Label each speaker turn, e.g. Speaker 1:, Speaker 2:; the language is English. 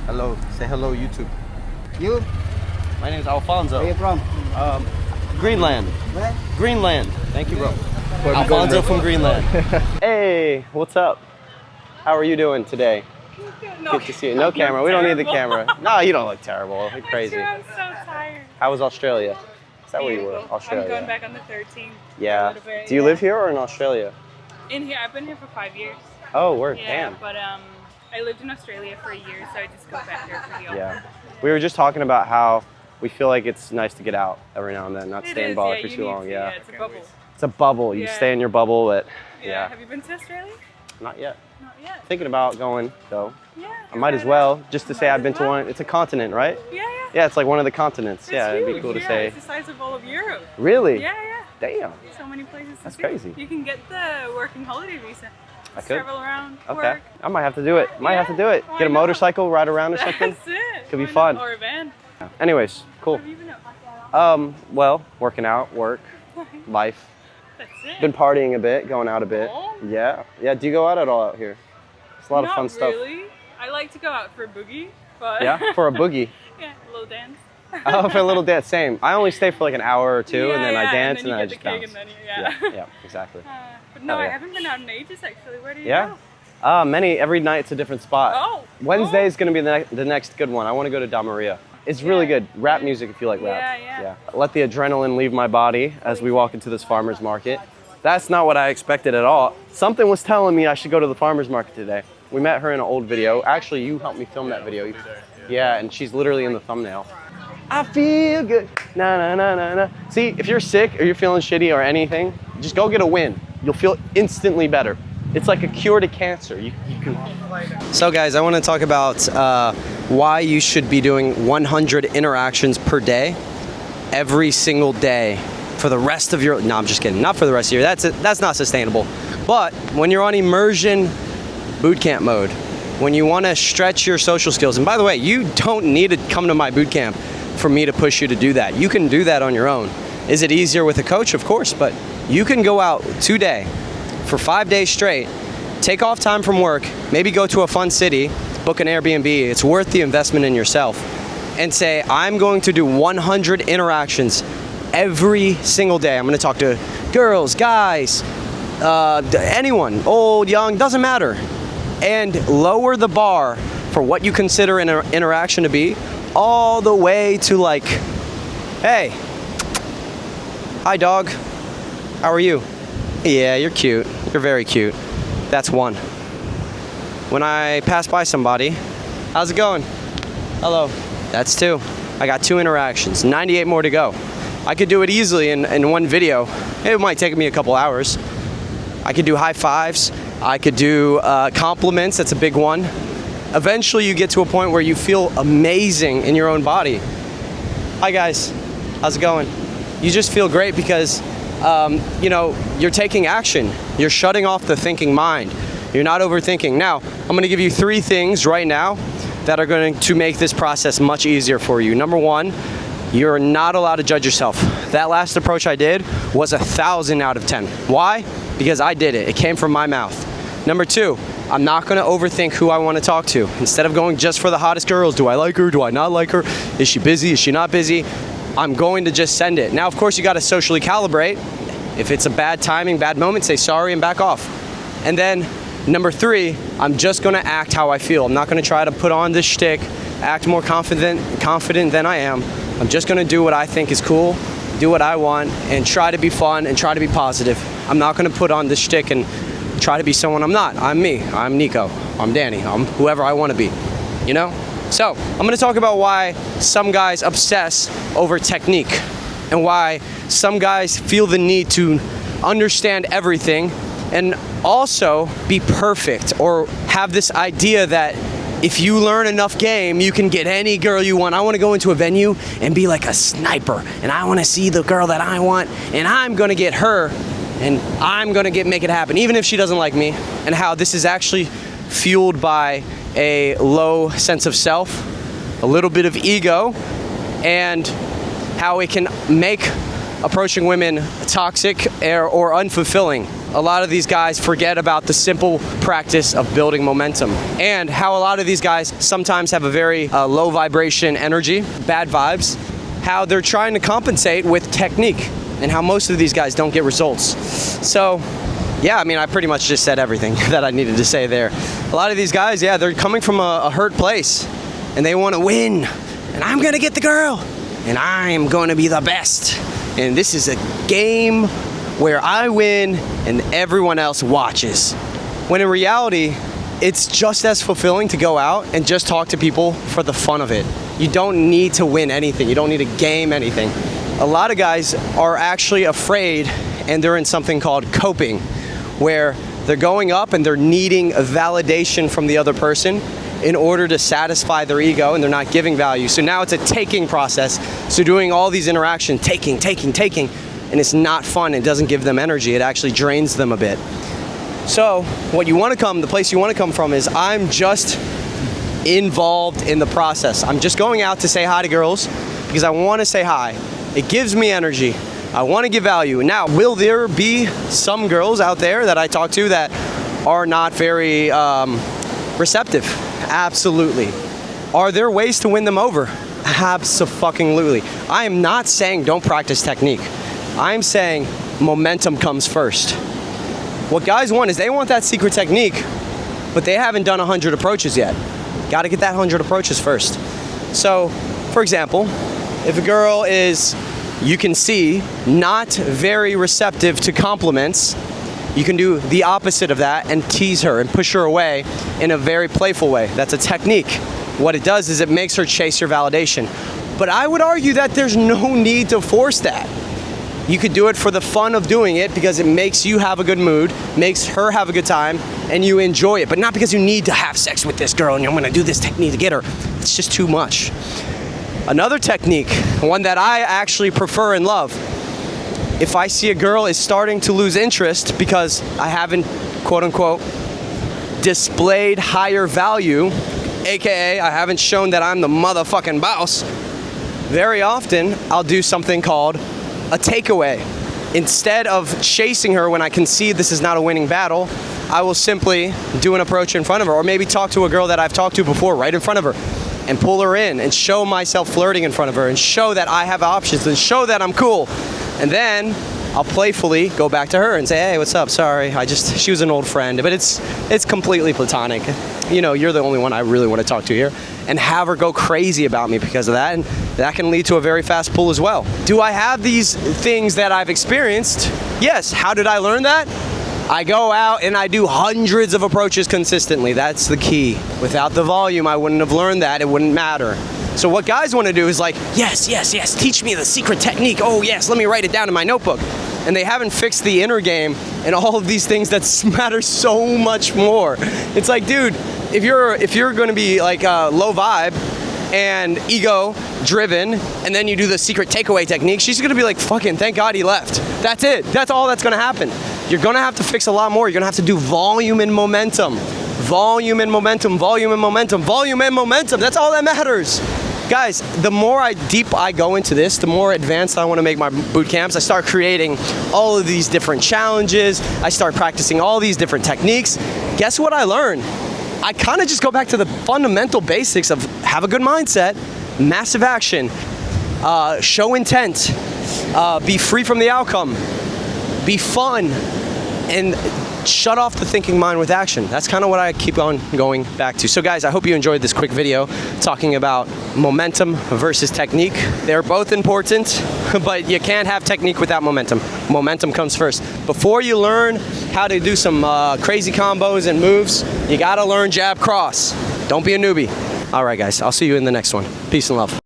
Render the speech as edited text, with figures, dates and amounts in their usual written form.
Speaker 1: Hello. Say hello, YouTube.
Speaker 2: You?
Speaker 1: My name is Alfonso.
Speaker 2: Where you from?
Speaker 1: Greenland.
Speaker 2: Where?
Speaker 1: Greenland. Thank you, bro.
Speaker 3: Where we
Speaker 1: Alfonso
Speaker 3: going,
Speaker 1: from Greenland. Hey, what's up? How are you doing today?
Speaker 4: No,
Speaker 1: Good to see you. No camera. We don't need the camera. No, you don't look terrible. You're crazy.
Speaker 4: I'm so tired.
Speaker 1: How was Australia? Is that where you were? Australia.
Speaker 4: I'm going back on the 13th.
Speaker 1: Yeah.
Speaker 4: A little bit,
Speaker 1: Do you live here or in Australia?
Speaker 4: In here, I've been here for 5 years.
Speaker 1: Oh, word.
Speaker 4: Yeah,
Speaker 1: Damn.
Speaker 4: but I lived in Australia for a year, so I just go back there pretty often.
Speaker 1: Yeah. We were just talking about how we feel like it's nice to get out every now and then, not stay in Bali for too long. Yeah.
Speaker 4: It's a bubble.
Speaker 1: It's a bubble. You
Speaker 4: Yeah.
Speaker 1: stay in your bubble, but
Speaker 4: Yeah.
Speaker 1: yeah.
Speaker 4: Have you been to Australia?
Speaker 1: Not yet.
Speaker 4: Not yet.
Speaker 1: Thinking about going though.
Speaker 4: Yeah.
Speaker 1: I might as well, just to say I've been to one. It's a continent, right?
Speaker 4: Yeah, yeah.
Speaker 1: Yeah, it's like one of the continents.
Speaker 4: It's
Speaker 1: yeah, it'd be
Speaker 4: huge,
Speaker 1: cool to
Speaker 4: yeah.
Speaker 1: say.
Speaker 4: It's the size of all of Europe.
Speaker 1: Really?
Speaker 4: Yeah, yeah.
Speaker 1: Damn.
Speaker 4: So many places to
Speaker 1: That's
Speaker 4: see.
Speaker 1: crazy.
Speaker 4: You can get the working holiday visa.
Speaker 1: I
Speaker 4: Just
Speaker 1: could.
Speaker 4: travel around,
Speaker 1: Okay.
Speaker 4: work.
Speaker 1: I might have to do it. Might have to do it.
Speaker 4: Why
Speaker 1: Get a
Speaker 4: not?
Speaker 1: motorcycle, ride around or something.
Speaker 4: That's it.
Speaker 1: Could be
Speaker 4: Why
Speaker 1: fun.
Speaker 4: not? Or a van.
Speaker 1: Anyways, cool.
Speaker 4: What have you been up to?
Speaker 1: Well, working out, work, life.
Speaker 4: That's it.
Speaker 1: Been partying a bit, going out a bit.
Speaker 4: Oh.
Speaker 1: Yeah. Yeah. Do you go out at all out here? It's a lot of
Speaker 4: Not
Speaker 1: fun stuff.
Speaker 4: really. I like to go out for a boogie, but
Speaker 1: Yeah. For a boogie.
Speaker 4: yeah, a little dance.
Speaker 1: Oh, for a little dance. Same. I only stay for like an hour or two, and then I dance,
Speaker 4: and then
Speaker 1: I
Speaker 4: you
Speaker 1: just
Speaker 4: get the cake,
Speaker 1: bounce.
Speaker 4: and then
Speaker 1: Yeah. Exactly.
Speaker 4: But no,
Speaker 1: Hell
Speaker 4: I
Speaker 1: yeah.
Speaker 4: haven't been out in ages actually. Where do you
Speaker 1: Yeah.
Speaker 4: go?
Speaker 1: Many. Every night's a different spot.
Speaker 4: Oh.
Speaker 1: Wednesday is gonna be the next good one. I want to go to Damaria. It's really
Speaker 4: Yeah.
Speaker 1: good. Rap music if you like rap.
Speaker 4: Yeah.
Speaker 1: Let the adrenaline leave my body as we walk into this farmer's market. That's not what I expected at all. Something was telling me I should go to the farmer's market today. We met her in an old video. Actually, you helped me film that video. Yeah, and she's literally in the thumbnail. I feel good. Na na na na na. See, if you're sick or you're feeling shitty or anything, just go get a win. You'll feel instantly better. It's like a cure to cancer. You can. So guys, I want to talk about why you should be doing 100 interactions per day, every single day, for the rest of your. No, I'm just kidding. Not for the rest of your. That's not sustainable. But when you're on immersion boot camp mode, when you want to stretch your social skills, and by the way, you don't need to come to my boot camp for me to push you to do that. You can do that on your own. Is it easier with a coach? Of course, but you can go out today for 5 days straight, take off time from work, maybe go to a fun city, book an Airbnb. It's worth the investment in yourself, and say, I'm going to do 100 interactions every single day. I'm going to talk to girls, guys, anyone, old, young, doesn't matter, and lower the bar for what you consider an interaction to be, all the way to like, hey, hi dog, how are you? Yeah, you're cute. You're very cute. That's one. When I pass by somebody, how's it going? Hello. That's two. I got 2 interactions, 98 more to go. I could do it easily in one video. It might take me a couple hours. I could do high fives. I could do compliments. That's a big one. Eventually you get to a point where you feel amazing in your own body. Hi guys, how's it going? You just feel great because you're taking action. You're shutting off the thinking mind. You're not overthinking. Now, I'm gonna give you 3 things right now that are going to make this process much easier for you. Number 1, you're not allowed to judge yourself. That last approach I did was 1,000 out of 10. Why? Because I did it. It came from my mouth. Number 2, I'm not gonna overthink who I wanna talk to. Instead of going just for the hottest girls, do I like her, do I not like her? Is she busy, is she not busy? I'm going to just send it. Now, of course, you gotta socially calibrate. If it's a bad timing, bad moment, say sorry and back off. And then, number 3, I'm just gonna act how I feel. I'm not gonna try to put on this shtick, act more confident than I am. I'm just gonna do what I think is cool, do what I want, and try to be fun and try to be positive. I'm not gonna put on this shtick and try to be someone I'm not. I'm me. I'm Nico. I'm Danny. I'm whoever I want to be. You know? So, I'm going to talk about why some guys obsess over technique and why some guys feel the need to understand everything and also be perfect or have this idea that if you learn enough game, you can get any girl you want. I want to go into a venue and be like a sniper, and I want to see the girl that I want, and I'm going to get her, and I'm gonna make it happen, even if she doesn't like me, and how this is actually fueled by a low sense of self, a little bit of ego, and how it can make approaching women toxic or unfulfilling. A lot of these guys forget about the simple practice of building momentum and how a lot of these guys sometimes have a very low vibration energy, bad vibes, how they're trying to compensate with technique and how most of these guys don't get results. So yeah, I mean, I pretty much just said everything that I needed to say there. A lot of these guys, yeah, they're coming from a hurt place and they want to win, and I'm gonna get the girl and I'm gonna be the best, and this is a game where I win and everyone else watches. When in reality, it's just as fulfilling to go out and just talk to people for the fun of it. You don't need to win anything. You don't need to game anything. A lot of guys are actually afraid, and they're in something called coping, where they're going up and they're needing a validation from the other person in order to satisfy their ego, and they're not giving value. So now it's a taking process. So doing all these interactions, taking, and it's not fun. It doesn't give them energy. It actually drains them a bit. So the place you want to come from is, I'm just involved in the process. I'm just going out to say hi to girls because I want to say hi. It gives me energy. I want to give value. Now, will there be some girls out there that I talk to that are not very receptive? Absolutely. Are there ways to win them over? Abso-fucking-lutely. I am not saying don't practice technique. I'm saying momentum comes first. What guys want is they want that secret technique, but they haven't done 100 approaches yet. Got to get that 100 approaches first. So, for example, if a girl is, you can see, not very receptive to compliments, you can do the opposite of that and tease her and push her away in a very playful way. That's a technique. What it does is it makes her chase your validation. But I would argue that there's no need to force that. You could do it for the fun of doing it because it makes you have a good mood, makes her have a good time, and you enjoy it. But not because you need to have sex with this girl and I'm gonna do this technique to get her. It's just too much. Another technique, one that I actually prefer and love, if I see a girl is starting to lose interest because I haven't, quote unquote, displayed higher value, AKA I haven't shown that I'm the motherfucking boss, very often I'll do something called a takeaway. Instead of chasing her when I can see this is not a winning battle, I will simply do an approach in front of her, or maybe talk to a girl that I've talked to before right in front of her and pull her in and show myself flirting in front of her and show that I have options and show that I'm cool. And then I'll playfully go back to her and say, hey, what's up? Sorry, she was an old friend, but it's completely platonic. You know, you're the only one I really want to talk to here. And have her go crazy about me because of that, and that can lead to a very fast pull as well. Do I have these things that I've experienced? Yes. How did I learn that? I go out and I do hundreds of approaches consistently. That's the key. Without the volume, I wouldn't have learned that. It wouldn't matter. So what guys want to do is like, yes, teach me the secret technique. Oh yes, let me write it down in my notebook. And they haven't fixed the inner game and all of these things that matter so much more. It's like, dude, if you're going to be like low vibe and ego driven, and then you do the secret takeaway technique, she's going to be like, fucking thank God he left. That's it. That's all that's going to happen. You're going to have to fix a lot more. You're going to have to do volume and momentum. Volume and momentum, volume and momentum, volume and momentum. That's all that matters. Guys, the more deep I go into this, the more advanced I want to make my boot camps. I start creating all of these different challenges. I start practicing all these different techniques. Guess what I learn? I kind of just go back to the fundamental basics of have a good mindset, massive action, show intent, be free from the outcome, be fun, and shut off the thinking mind with action. That's kind of what I keep on going back to. So guys, I hope you enjoyed this quick video talking about momentum versus technique. They're both important, but you can't have technique without momentum. Momentum comes first. Before you learn how to do some crazy combos and moves, you gotta learn jab cross. Don't be a newbie. All right guys, I'll see you in the next one. Peace and love.